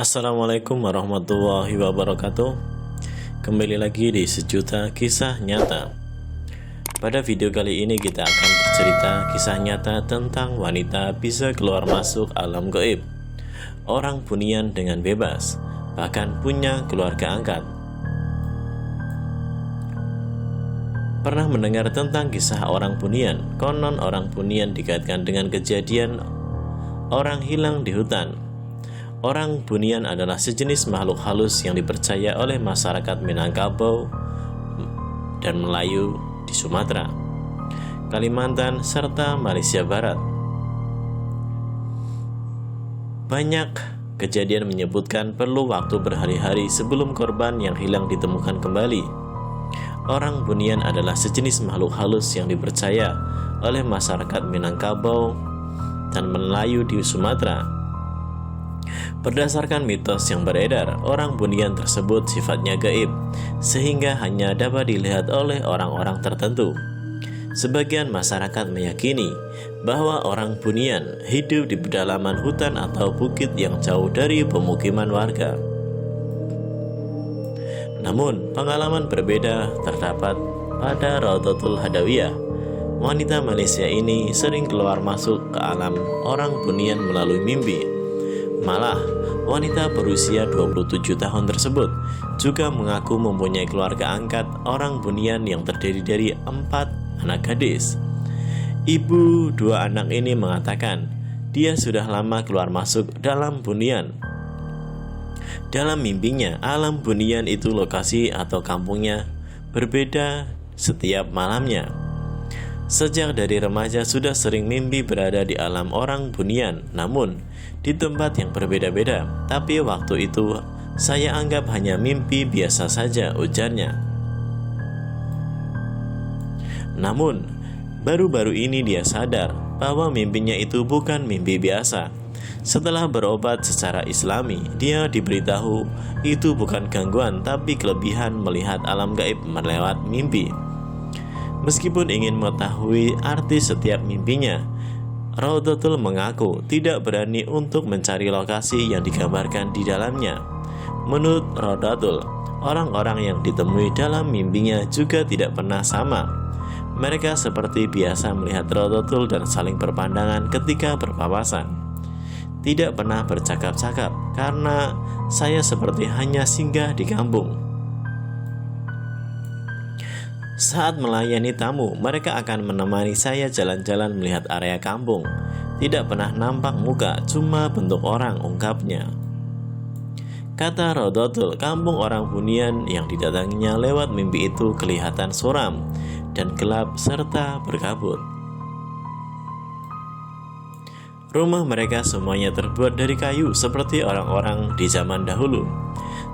Assalamualaikum warahmatullahi wabarakatuh. Kembali lagi di Sejuta Kisah Nyata. Pada video kali ini kita akan bercerita kisah nyata tentang wanita bisa keluar masuk alam gaib, orang bunian dengan bebas, bahkan punya keluarga angkat. Pernah mendengar tentang kisah orang bunian? Konon orang bunian dikaitkan dengan kejadian orang hilang di hutan. Orang bunian adalah sejenis makhluk halus yang dipercaya oleh masyarakat Minangkabau dan Melayu di Sumatera, Kalimantan, serta Malaysia Barat. Banyak kejadian menyebutkan perlu waktu berhari-hari sebelum korban yang hilang ditemukan kembali. Orang bunian adalah sejenis makhluk halus yang dipercaya oleh masyarakat Minangkabau dan Melayu di Sumatera. Berdasarkan mitos yang beredar, orang bunian tersebut sifatnya gaib, sehingga hanya dapat dilihat oleh orang-orang tertentu. Sebagian masyarakat meyakini bahwa orang bunian hidup di pedalaman hutan atau bukit yang jauh dari pemukiman warga. Namun, pengalaman berbeda terdapat pada Raudatul Hadawiyah. Wanita Malaysia ini sering keluar masuk ke alam orang bunian melalui mimpi. Malah, wanita berusia 27 tahun tersebut juga mengaku mempunyai keluarga angkat orang bunian yang terdiri dari 4 anak gadis. Ibu 2 anak ini mengatakan dia sudah lama keluar masuk dalam bunian. Dalam mimpinya, alam bunian itu lokasi atau kampungnya berbeda setiap malamnya. Sejak dari remaja sudah sering mimpi berada di alam orang bunian, namun di tempat yang berbeda-beda. Tapi waktu itu saya anggap hanya mimpi biasa saja, ujarnya. Namun baru-baru ini dia sadar bahwa mimpinya itu bukan mimpi biasa. Setelah berobat secara Islami, dia diberitahu itu bukan gangguan tapi kelebihan melihat alam gaib melewat mimpi. Meskipun ingin mengetahui arti setiap mimpinya, Raudatul mengaku tidak berani untuk mencari lokasi yang digambarkan di dalamnya. Menurut Raudatul, orang-orang yang ditemui dalam mimpinya juga tidak pernah sama. Mereka seperti biasa melihat Raudatul dan saling berpandangan ketika berpapasan. Tidak pernah bercakap-cakap karena saya seperti hanya singgah di kampung. Saat melayani tamu, mereka akan menemani saya jalan-jalan melihat area kampung. Tidak pernah nampak muka, cuma bentuk orang, ungkapnya. Kata Raudatul, kampung orang bunian yang didatanginya lewat mimpi itu kelihatan suram dan gelap serta berkabut. Rumah mereka semuanya terbuat dari kayu seperti orang-orang di zaman dahulu.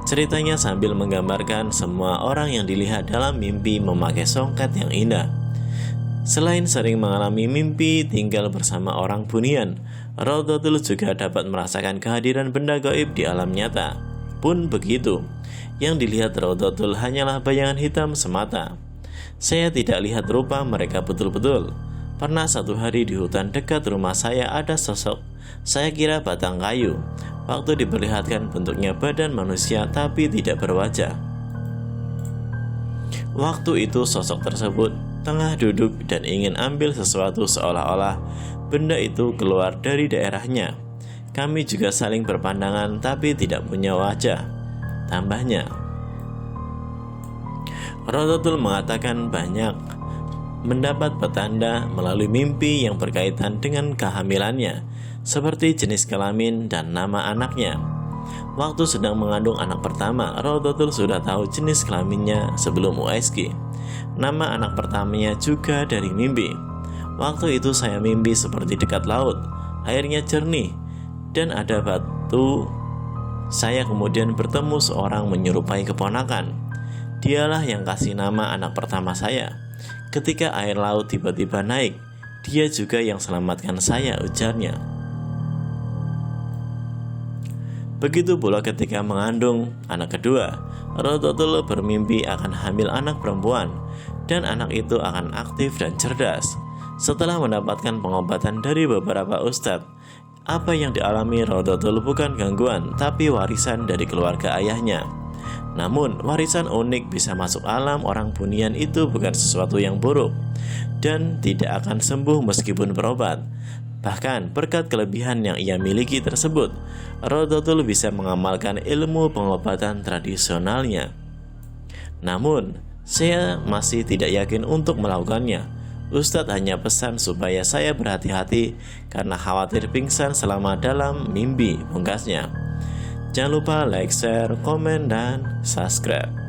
Ceritanya sambil menggambarkan semua orang yang dilihat dalam mimpi memakai songket yang indah. Selain sering mengalami mimpi tinggal bersama orang bunian, Raudatul juga dapat merasakan kehadiran benda gaib di alam nyata. Pun begitu, yang dilihat Raudatul hanyalah bayangan hitam semata. Saya tidak lihat rupa mereka betul-betul. Pernah satu hari di hutan dekat rumah saya ada sosok, saya kira batang kayu. Waktu diperlihatkan bentuknya badan manusia tapi tidak berwajah. Waktu itu sosok tersebut tengah duduk dan ingin ambil sesuatu seolah-olah benda itu keluar dari daerahnya. Kami juga saling berpandangan tapi tidak punya wajah, tambahnya. Raudatul mengatakan banyak mendapat petanda melalui mimpi yang berkaitan dengan kehamilannya, seperti jenis kelamin dan nama anaknya. Waktu sedang mengandung anak pertama, Raudatul sudah tahu jenis kelaminnya sebelum USG. Nama anak pertamanya juga dari mimpi. Waktu itu saya mimpi seperti dekat laut, airnya jernih dan ada batu. Saya kemudian bertemu seorang menyerupai keponakan. Dialah yang kasih nama anak pertama saya. Ketika air laut tiba-tiba naik, dia juga yang selamatkan saya, ujarnya. Begitu pula ketika mengandung anak kedua, Raudatul bermimpi akan hamil anak perempuan dan anak itu akan aktif dan cerdas. Setelah mendapatkan pengobatan dari beberapa ustadz, Apa yang dialami Raudatul bukan gangguan, tapi warisan dari keluarga ayahnya. Namun, warisan unik bisa masuk alam orang bunian itu bukan sesuatu yang buruk dan tidak akan sembuh meskipun berobat. Bahkan, berkat kelebihan yang ia miliki tersebut, Raudatul bisa mengamalkan ilmu pengobatan tradisionalnya. Namun, saya masih tidak yakin untuk melakukannya. Ustadz hanya pesan supaya saya berhati-hati karena khawatir pingsan selama dalam mimpi, pungkasnya. Jangan lupa like, share, komen, dan subscribe.